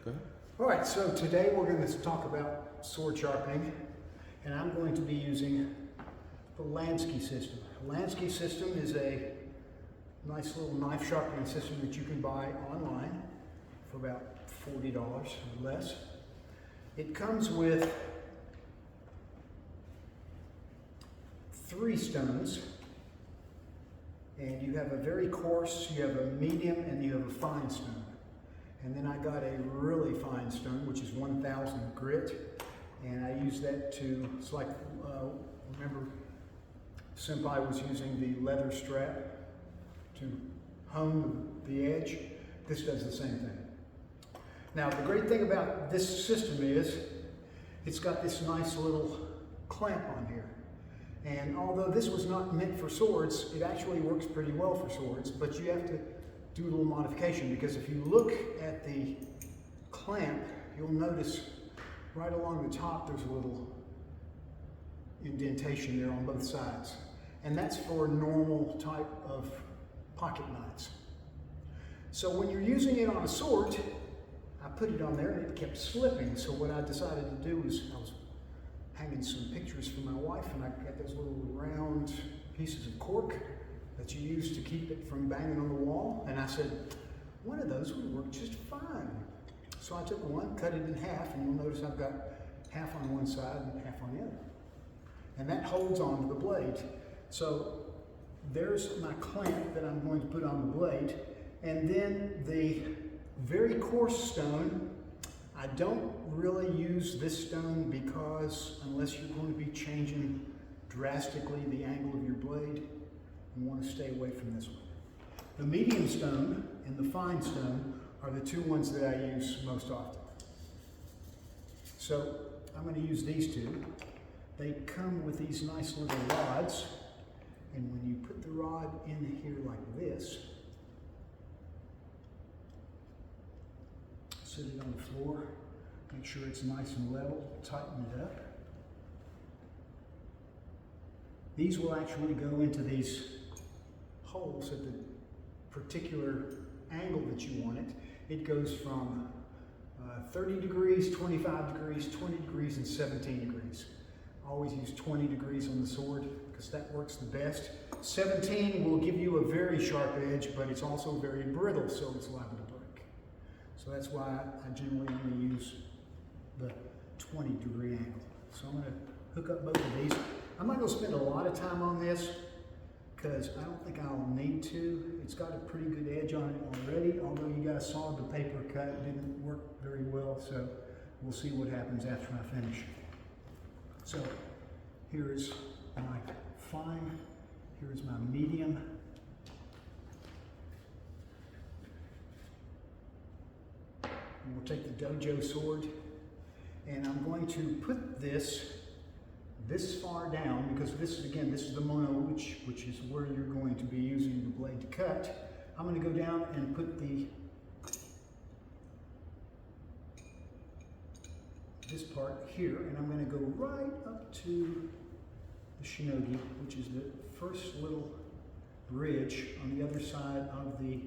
Go ahead. All right, so today we're going to talk about sword sharpening, and I'm going to be using the Lansky system. The Lansky system is a nice little knife sharpening system that you can buy online for about $40 or less. It comes with 3 stones, and you have a very coarse, you have a medium, and you have a fine stone. And then I got a really fine stone, which is 1000 grit, and I use that to, it's like, remember Senpai was using the leather strap to hone the edge? This does the same thing. Now, the great thing about this system is it's got this nice little clamp on here. And although this was not meant for swords, it actually works pretty well for swords, but you have to do a little modification, because if you look at the clamp, you'll notice right along the top there's a little indentation there on both sides. And that's for normal type of pocket knives. So when you're using it on a sword, I put it on there and it kept slipping. So what I decided to do is I was hanging some pictures for my wife, and I got those little round pieces of cork that you use to keep it from banging on the wall. And I said, one of those would work just fine. So I took one, cut it in half, and you'll notice I've got half on one side and half on the other. And that holds onto the blade. So there's my clamp that I'm going to put on the blade. And then the very coarse stone, I don't really use this stone because unless you're going to be changing drastically the angle of your blade, you want to stay away from this one. The medium stone and the fine stone are the 2 ones that I use most often. So I'm going to use these 2. They come with these nice little rods, and when you put the rod in here like this, sit it on the floor, make sure it's nice and level, tighten it up. These will actually go into these holes at the particular angle that you want it. It goes from 30 degrees, 25 degrees, 20 degrees, and 17 degrees. I always use 20 degrees on the sword because that works the best. 17 will give you a very sharp edge, but it's also very brittle, so it's liable to break. So that's why I generally only use the 20 degree angle. So I'm going to hook up both of these. I'm not going to spend a lot of time on this because I don't think I'll need to. It's got a pretty good edge on it already, although you guys saw the paper cut. It didn't work very well, so we'll see what happens after I finish. So here is my fine, here is my medium. And we'll take the dojo sword, and I'm going to put this far down, because this is, again, this is the mono, which is where you're going to be using the blade to cut. I'm going to go down and put this part here, and I'm going to go right up to the shinogi, which is the first little ridge on the other side of the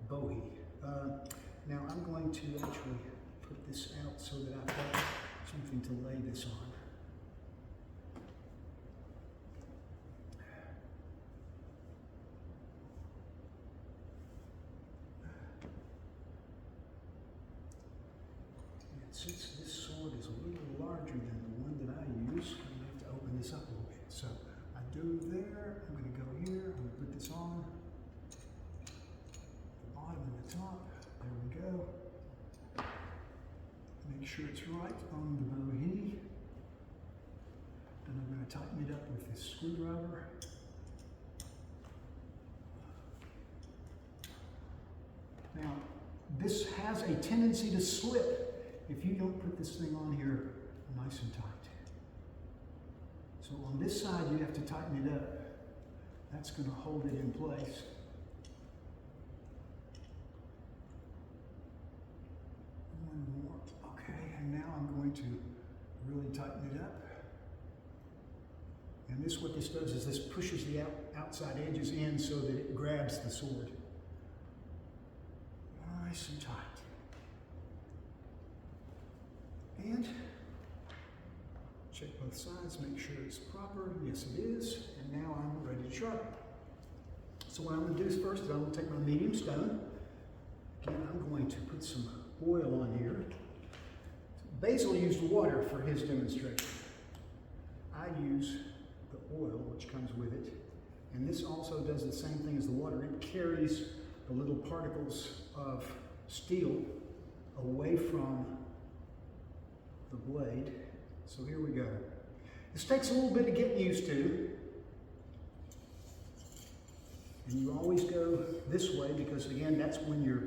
bohi. Now I'm going to actually put this out so that I've got something to lay this on. Since this sword is a little larger than the one that I use, I'm going to have to open this up a little bit. So I do there, I'm going to go here, I'm going to put this on, the bottom and the top, there we go. Make sure it's right on the bohi. Then I'm going to tighten it up with this screwdriver. Now, this has a tendency to slip if you don't put this thing on here nice and tight. So on this side, you have to tighten it up. That's going to hold it in place. One more. Okay, and now I'm going to really tighten it up. And this, what this does is this pushes the outside edges in so that it grabs the sword. Nice and tight. hand. Check both sides, make sure it's proper. Yes, it is. And now I'm ready to sharpen. So what I'm going to do is first, I'm going to take my medium stone. Again, I'm going to put some oil on here. Basil used water for his demonstration. I use the oil, which comes with it. And this also does the same thing as the water. It carries the little particles of steel away from the blade. So here we go. This takes a little bit of getting used to. And you always go this way because, again, that's when you're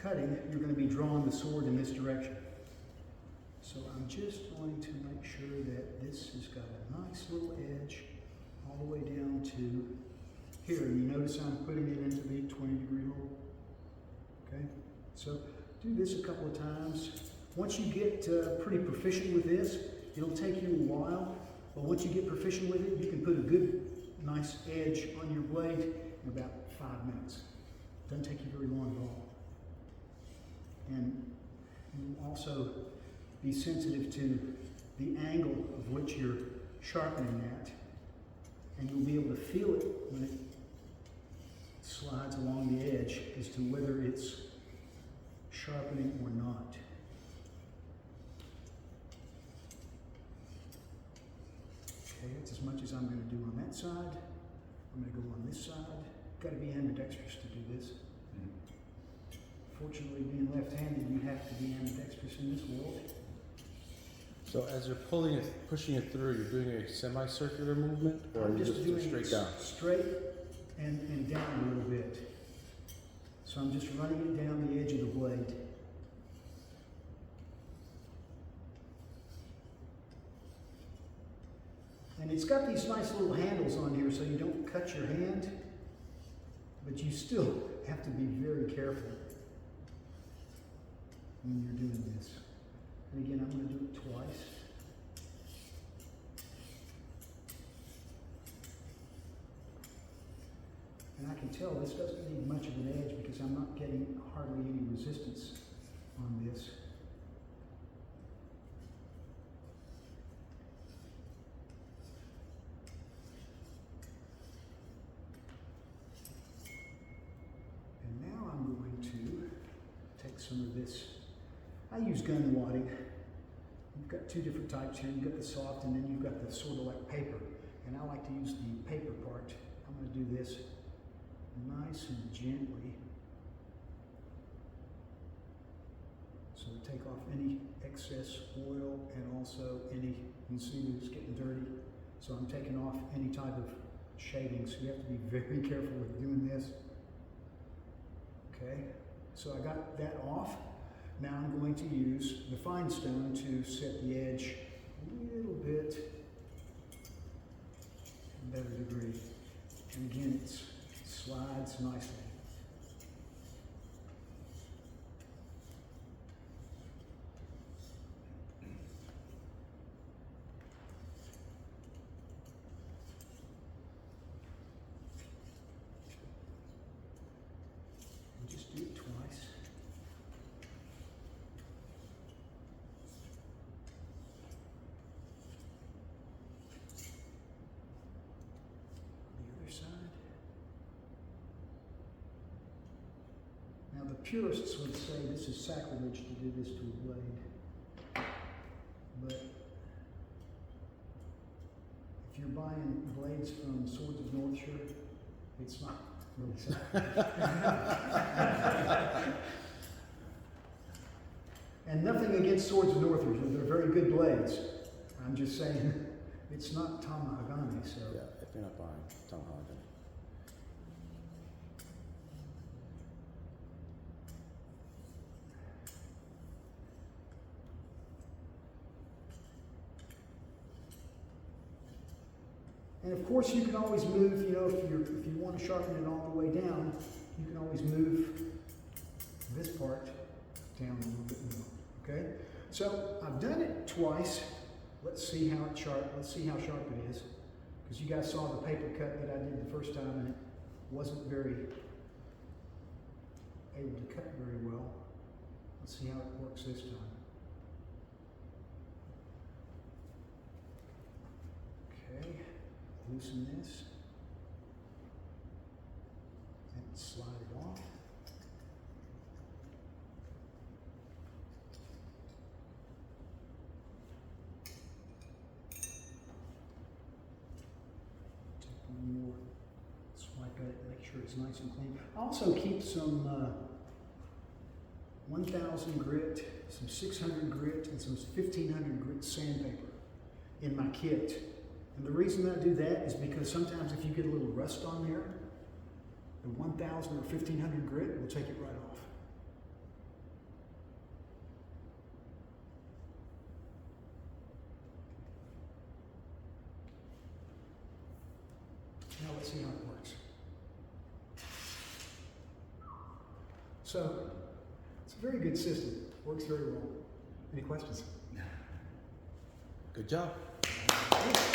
cutting, you're going to be drawing the sword in this direction. So I'm just going to make sure that this has got a nice little edge all the way down to here. And you notice I'm putting it into the 20-degree hole. Okay? So do this a couple of times. Once you get pretty proficient with this, it'll take you a while, but once you get proficient with it, you can put a good, nice edge on your blade in about 5 minutes. Doesn't take you very long at all. And you also be sensitive to the angle of which you're sharpening at, and you'll be able to feel it when it slides along the edge as to whether it's sharpening or not. Okay, that's as much as I'm going to do on that side. I'm going to go on this side. Got to be ambidextrous to do this. Fortunately, being left-handed, you have to be ambidextrous in this world. So as you're pulling it, pushing it through, you're doing a semicircular movement, or I'm just doing straight down? Straight and down a little bit. So I'm just running it down the edge of the blade. And it's got these nice little handles on here so you don't cut your hand, but you still have to be very careful when you're doing this. And again, I'm going to do it twice. And I can tell this doesn't need much of an edge because I'm not getting hardly any resistance on this. And now I'm going to take some of this. I use gun wadding. You've got two different types here. You've got the soft and then you've got the sort of like paper. And I like to use the paper part. I'm going to do this nice and gently. So take off any excess oil and also any, you can see that it's getting dirty. So I'm taking off any type of shading. So you have to be very careful with doing this. Okay, so I got that off. Now I'm going to use the fine stone to set the edge a little bit better degree. And again, it slides nicely. And just do it twice. Now the purists would say this is sacrilege to do this to a blade, but if you're buying blades from Swords of Northshire, it's not really sacrilege. And nothing against Swords of Northshire, they're very good blades. I'm just saying it's not tamahagami, so. Yeah, if you're not buying tamahagami. And of course, you can always move, you know, if you want to sharpen it all the way down, you can always move this part down a little bit more, okay? So I've done it twice. Let's see how it's sharp. Let's see how sharp it is. Because you guys saw the paper cut that I did the first time and it wasn't very able to cut very well. Let's see how it works this time. loosen this and slide it off. Take one more, swipe at it, make sure it's nice and clean. I also keep some 1000 grit, some 600 grit, and some 1500 grit sandpaper in my kit. And the reason I do that is because sometimes if you get a little rust on there, the 1000 or 1500 grit will take it right off. Now let's see how it works. So, it's a very good system. Works very well. Any questions? Good job. Thank you.